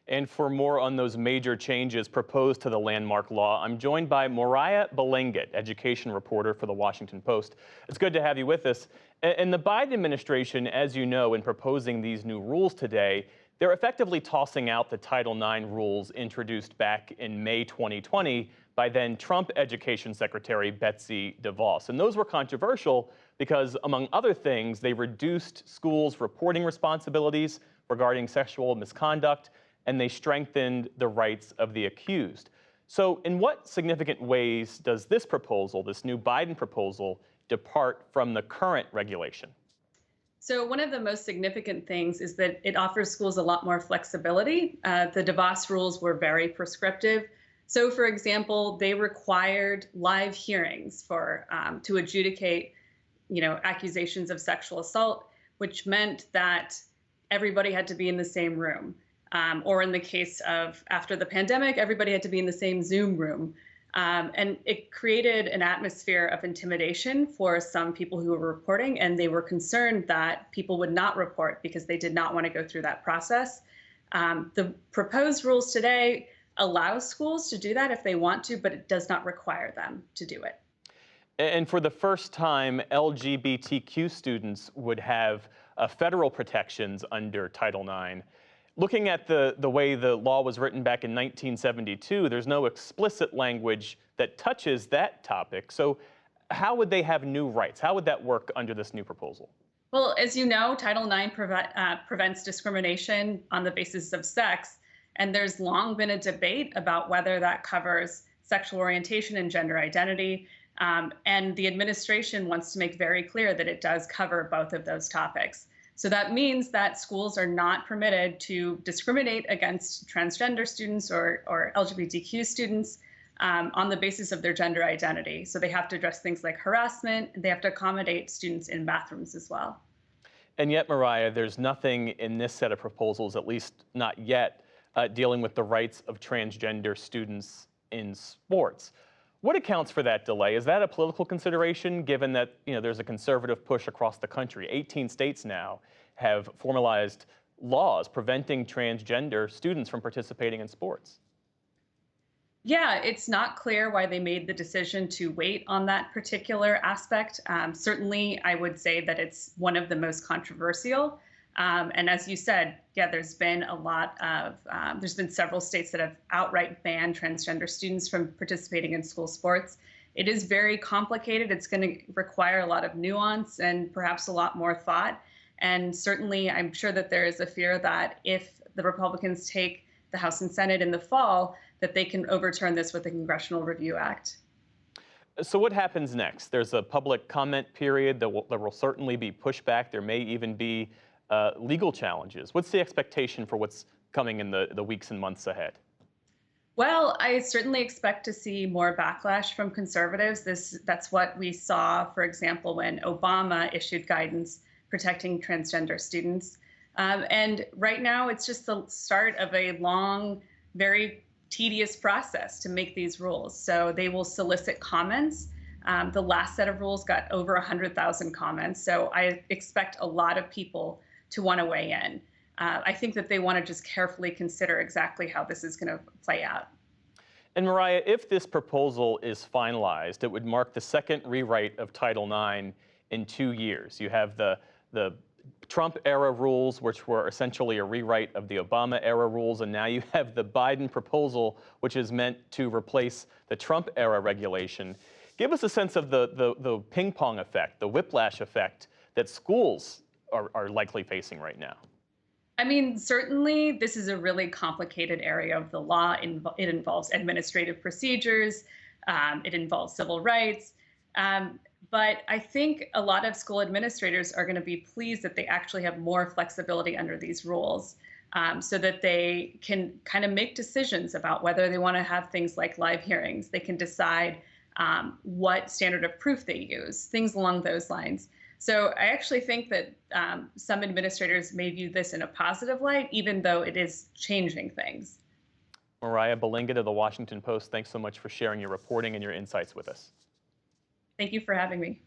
And for more on those major changes proposed to the landmark law, I'm joined by Mariah Balingit, education reporter for the Washington Post. It's good to have you with us. And the Biden administration, as you know, in proposing these new rules today, they're effectively tossing out the Title IX rules introduced back in May 2020 by then Trump Education Secretary Betsy DeVos. And those were controversial because, among other things, they reduced schools' reporting responsibilities regarding sexual misconduct, and they strengthened the rights of the accused. So in what significant ways does this proposal, this new Biden proposal, depart from the current regulation? So one of the most significant things is that it offers schools a lot more flexibility. The DeVos rules were very prescriptive. So, for example, they required live hearings for to adjudicate, accusations of sexual assault, which meant that everybody had to be in the same room. Or in the case of after the pandemic, everybody had to be in the same Zoom room. And it created an atmosphere of intimidation for some people who were reporting, and they were concerned that people would not report because they did not want to go through that process. The proposed rules today allow schools to do that if they want to, but it does not require them to do it. And for the first time, LGBTQ students would have federal protections under Title IX. Looking at the way the law was written back in 1972, there's no explicit language that touches that topic. So how would they have new rights? How would that work under this new proposal? Well, as you know, Title IX prevents discrimination on the basis of sex. And there's long been a debate about whether that covers sexual orientation and gender identity. And the administration wants to make very clear that it does cover both of those topics. So that means that schools are not permitted to discriminate against transgender students or LGBTQ students on the basis of their gender identity. So they have to address things like harassment. They have to accommodate students in bathrooms as well. And yet, Mariah, there's nothing in this set of proposals, at least not yet, dealing with the rights of transgender students in sports. What accounts for that delay? Is that a political consideration, given that there's a conservative push across the country? 18 states now have formalized laws preventing transgender students from participating in sports. Yeah, it's not clear why they made the decision to wait on that particular aspect. Certainly, I would say that it's one of the most controversial. And as you said, yeah, there's been several states that have outright banned transgender students from participating in school sports. It is very complicated. It's going to require a lot of nuance and perhaps a lot more thought. And certainly, I'm sure that there is a fear that if the Republicans take the House and Senate in the fall, that they can overturn this with the Congressional Review Act. So what happens next? There's a public comment period. There will certainly be pushback. There may even be legal challenges. What's the expectation for what's coming in the weeks and months ahead? Well, I certainly expect to see more backlash from conservatives. That's what we saw, for example, when Obama issued guidance protecting transgender students. And right now, it's just the start of a long, very tedious process to make these rules. So they will solicit comments. The last set of rules got over 100,000 comments. So I expect a lot of people to want to weigh in. I think that they want to just carefully consider exactly how this is going to play out. And Mariah, if this proposal is finalized, it would mark the second rewrite of Title IX in 2 years. You have the Trump-era rules, which were essentially a rewrite of the Obama-era rules, and now you have the Biden proposal, which is meant to replace the Trump-era regulation. Give us a sense of the ping-pong effect, the whiplash effect that schools are likely facing right now. I mean, certainly this is a really complicated area of the law. It involves administrative procedures, it involves civil rights. But I think a lot of school administrators are going to be pleased that they actually have more flexibility under these rules, so that they can kind of make decisions about whether they want to have things like live hearings. They can decide what standard of proof they use, things along those lines. So I actually think that some administrators may view this in a positive light, even though it is changing things. Mariah Balingit of the Washington Post, thanks so much for sharing your reporting and your insights with us. Thank you for having me.